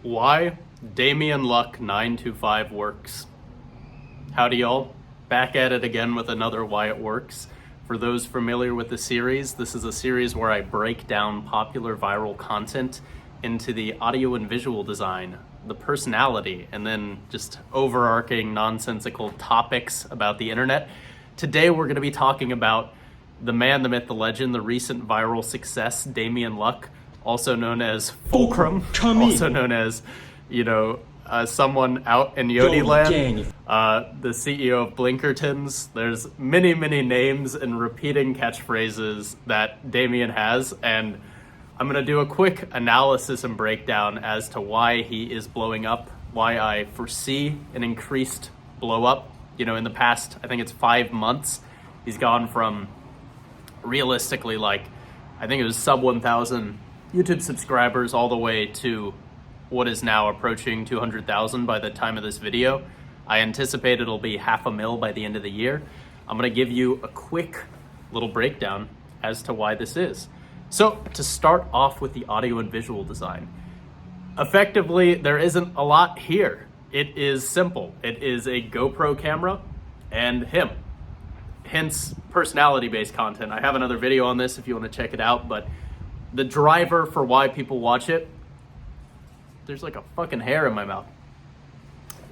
Why Damian Luck925 works. Howdy y'all, back at it again with another Why It Works. For those familiar with the series, this is a series where I break down popular viral content into the audio and visual design, the personality, and then just overarching nonsensical topics about the internet. Today we're going to be talking about the man, the myth, the legend, the recent viral success, Damian Luck, also known as Fulcrum, also known as, someone out in Yodieland, the CEO of Blinkertons. There's many, many names and repeating catchphrases that Damien has, and I'm going to do a quick analysis and breakdown as to why he is blowing up, why I foresee an increased blow up. In the past, I think it's 5 months, he's gone from realistically, I think it was sub 1,000 YouTube subscribers all the way to what is now approaching 200,000 by the time of this video. I anticipate it'll be 500,000 by the end of the year. I'm gonna give you a quick little breakdown as to why this is. So to start off with the audio and visual design, effectively, there isn't a lot here. It is simple. It is a GoPro camera and him. Hence personality-based content. I have another video on this if you want to check it out, but the driver for why people watch it, there's like a fucking hair in my mouth.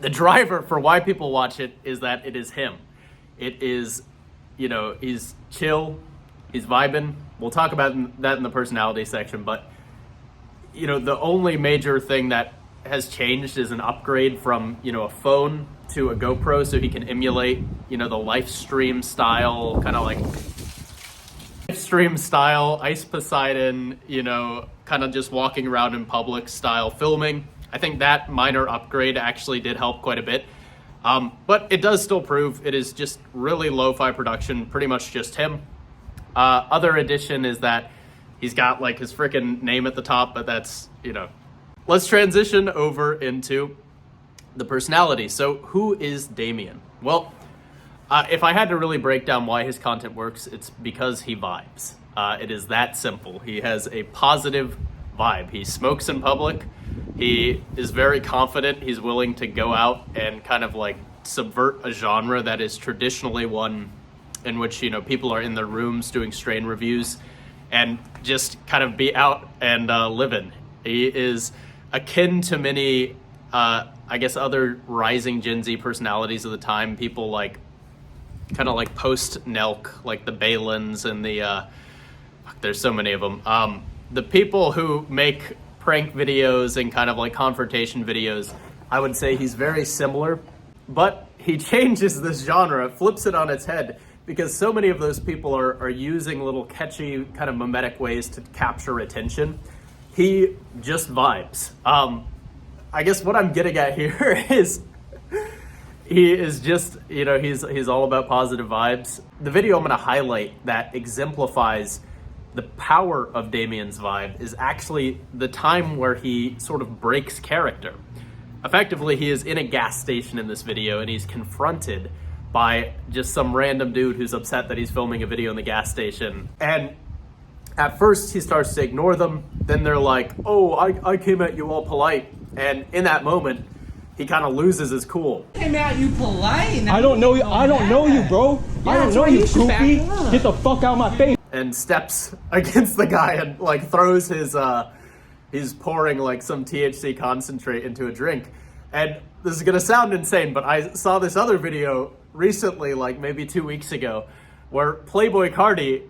The driver for why people watch it is that it is him. It is, he's chill, he's vibing. We'll talk about that in the personality section, but the only major thing that has changed is an upgrade from, a phone to a GoPro so he can emulate, the live stream style, kind of like stream style, Ice Poseidon, kind of just walking around in public style filming. I think that minor upgrade actually did help quite a bit. But it does still prove it is just really lo-fi production, pretty much just him. Other addition is that he's got like his freaking name at the top, but that's, Let's transition over into the personality. So who is Damien? Well, if I had to really break down why his content works, it's because he vibes. It is that simple. He has a positive vibe. He smokes in public. He is very confident. He's willing to go out and kind of like subvert a genre that is traditionally one in which, people are in their rooms doing strain reviews and just kind of be out and living. He is akin to many, other rising Gen Z personalities of the time. People like, kind of like post-Nelk, like the Balins and the, there's so many of them. The people who make prank videos and kind of like confrontation videos, I would say he's very similar, but he changes this genre, flips it on its head, because so many of those people are using little catchy kind of mimetic ways to capture attention. He just vibes. I guess what I'm getting at here is he is just, he's all about positive vibes. The video I'm going to highlight that exemplifies the power of Damien's vibe is actually the time where he sort of breaks character. Effectively, he is in a gas station in this video and he's confronted by just some random dude who's upset that he's filming a video in the gas station. And at first he starts to ignore them. Then they're like, oh, I came at you all polite. And in that moment, he kind of loses his cool. Came at you polite. I don't know you. I don't know you, bro. Yeah, I don't know you, goofy. Get the fuck out of my face. And steps against the guy and like throws his, he's pouring like some THC concentrate into a drink. And this is gonna sound insane, but I saw this other video recently, like maybe 2 weeks ago, where Playboy Cardi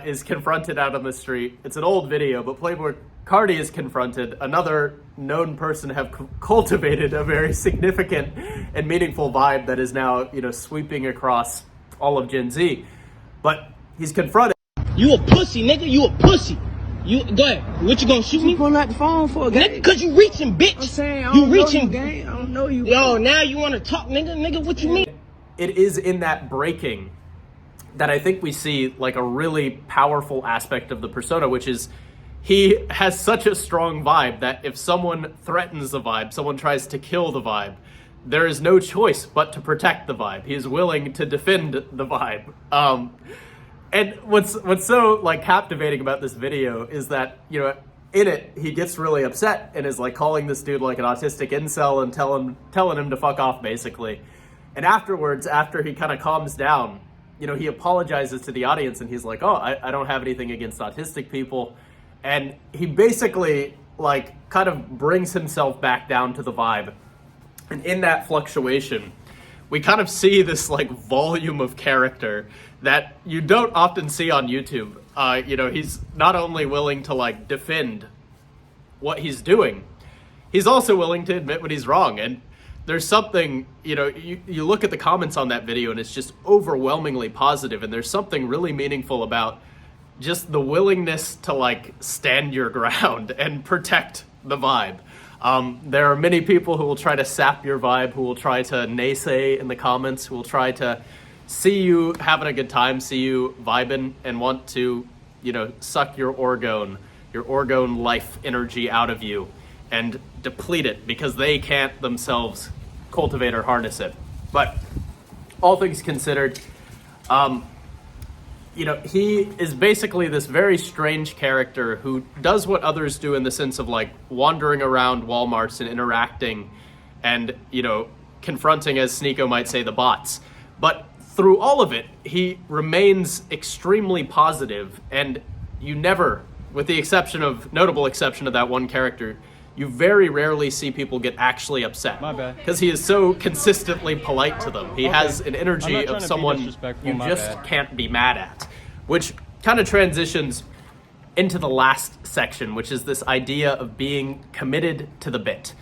is confronted out on the street. It's an old video, but Playboy Cardi is confronted. Another known person have cultivated a very significant and meaningful vibe that is now, sweeping across all of Gen Z. But he's confronted. You a pussy, nigga. You a pussy. You go ahead. What you gonna shoot me? Pulling out the phone for a game. Nigga, cause you reaching, bitch. I'm saying I you don't reaching. know you, gang. I don't know you. Yo, now you wanna talk, nigga? Nigga, what you mean? It is in that breaking that I think we see like a really powerful aspect of the persona, which is he has such a strong vibe that if someone threatens the vibe, someone tries to kill the vibe, there is no choice but to protect the vibe. He is willing to defend the vibe. And what's so like captivating about this video is that, in it, he gets really upset and is like calling this dude like an autistic incel and telling him to fuck off, basically. And afterwards, after he kind of calms down, you know, he apologizes to the audience and he's like, oh, I don't have anything against autistic people. And he basically like kind of brings himself back down to the vibe. And in that fluctuation, we kind of see this like volume of character that you don't often see on YouTube. You know, he's not only willing to like defend what he's doing, he's also willing to admit when he's wrong. And there's something, you know, you look at the comments on that video and it's just overwhelmingly positive, and there's something really meaningful about just the willingness to like stand your ground and protect the vibe. There are many people who will try to sap your vibe, who will try to naysay in the comments, who will try to see you having a good time, see you vibing, and want to, you know, suck your orgone life energy out of you and deplete it because they can't themselves cultivate or harness it. But all things considered, you know, he is basically this very strange character who does what others do in the sense of like wandering around Walmarts and interacting and, you know, confronting, as Sneeko might say, the bots. But through all of it, he remains extremely positive, and you never, with the notable exception of that one character, you very rarely see people get actually upset. My bad. Because he is so consistently polite to them. He has an energy of someone you just can't be mad at. Which kind of transitions into the last section, which is this idea of being committed to the bit.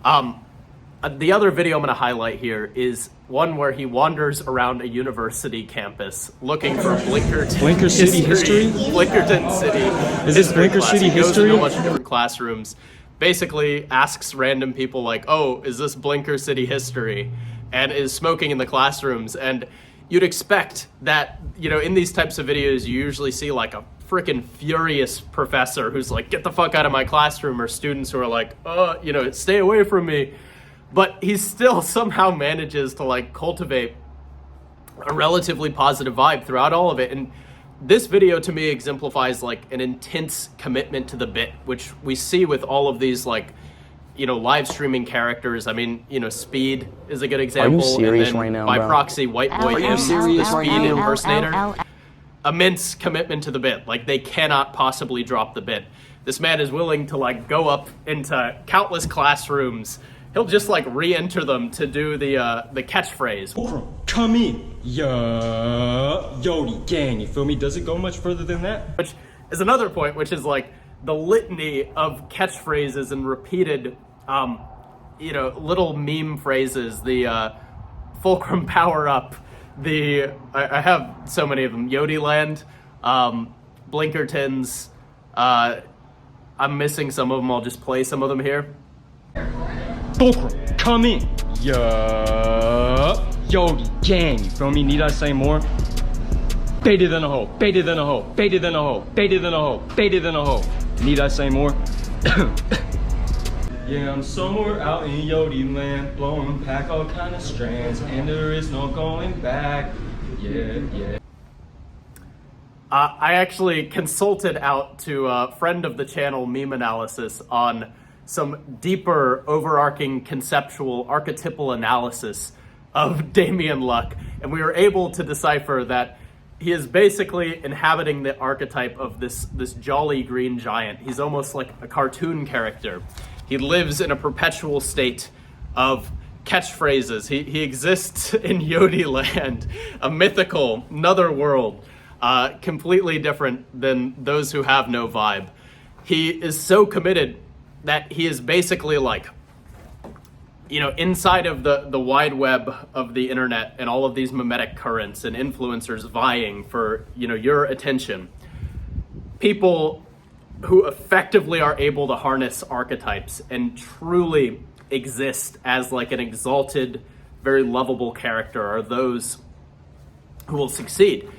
The other video I'm going to highlight here is one where he wanders around a university campus looking for Blinker City history? Blinkerton City. Is this Blinker class. City He goes history? into a bunch of different classrooms, basically asks random people like, oh, is this Blinker City history? And is smoking in the classrooms. And you'd expect that, you know, in these types of videos, you usually see like a freaking furious professor who's like, get the fuck out of my classroom, or students who are like, you know, stay away from me. But he still somehow manages to like cultivate a relatively positive vibe throughout all of it. And this video to me exemplifies like an intense commitment to the bit, which we see with all of these like, you know, live streaming characters. I mean, you know, Speed is a good example. Are you serious and then right now, by bro? proxy, White Boy M, the Speed impersonator. Immense commitment to the bit. Like, they cannot possibly drop the bit. This man is willing to like go up into countless classrooms. He'll just like re-enter them to do the catchphrase. Fulcrum, come in. Yeah, Yodie gang, you feel me? Does it go much further than that? Which is another point, which is like the litany of catchphrases and repeated, you know, little meme phrases. The Fulcrum power up. I have so many of them. Yodieland, Blinkertons. I'm missing some of them. I'll just play some of them here. Fulcrum, come in. Yeah, Yodie gang, you feel me? Need I say more? Baited than a hoe, baited than a hoe, baited than a hoe, baited than a hoe, baited than a hoe. Need I say more? Yeah, I'm somewhere out in Yodieland, blowing back all kind of strands, and there is no going back. Yeah. I actually consulted out to a friend of the channel, Meme Analysis, on some deeper, overarching, conceptual, archetypal analysis of Damian Luck, and we were able to decipher that he is basically inhabiting the archetype of this jolly green giant. He's almost like a cartoon character. He lives in a perpetual state of catchphrases. He exists in Yodieland, a mythical, another world, completely different than those who have no vibe. He is so committed that he is basically like, you know, inside of the wide web of the internet and all of these mimetic currents and influencers vying for, you know, your attention. People who effectively are able to harness archetypes and truly exist as like an exalted, very lovable character are those who will succeed.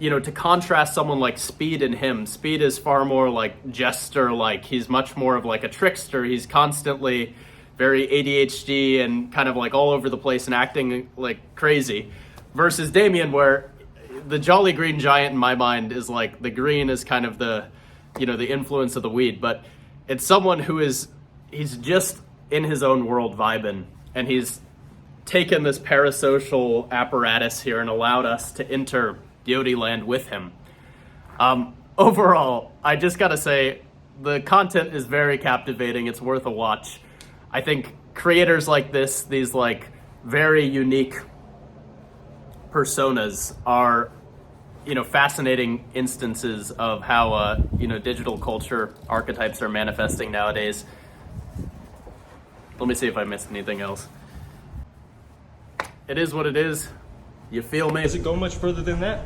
You know, to contrast someone like Speed and him, Speed is far more like jester-like. He's much more of like a trickster. He's constantly very ADHD and kind of like all over the place and acting like crazy. Versus Damien, where the jolly green giant in my mind is like, the green is kind of the you know, the influence of the weed, but it's someone who he's just in his own world vibing, and he's taken this parasocial apparatus here and allowed us to enter Yodieland with him. Overall, I just gotta say, the content is very captivating. It's worth a watch. I think creators like this, these like very unique personas, are, you know, fascinating instances of how, you know, digital culture archetypes are manifesting nowadays. Let me see if I missed anything else. It is what it is. You feel me? Does it go much further than that?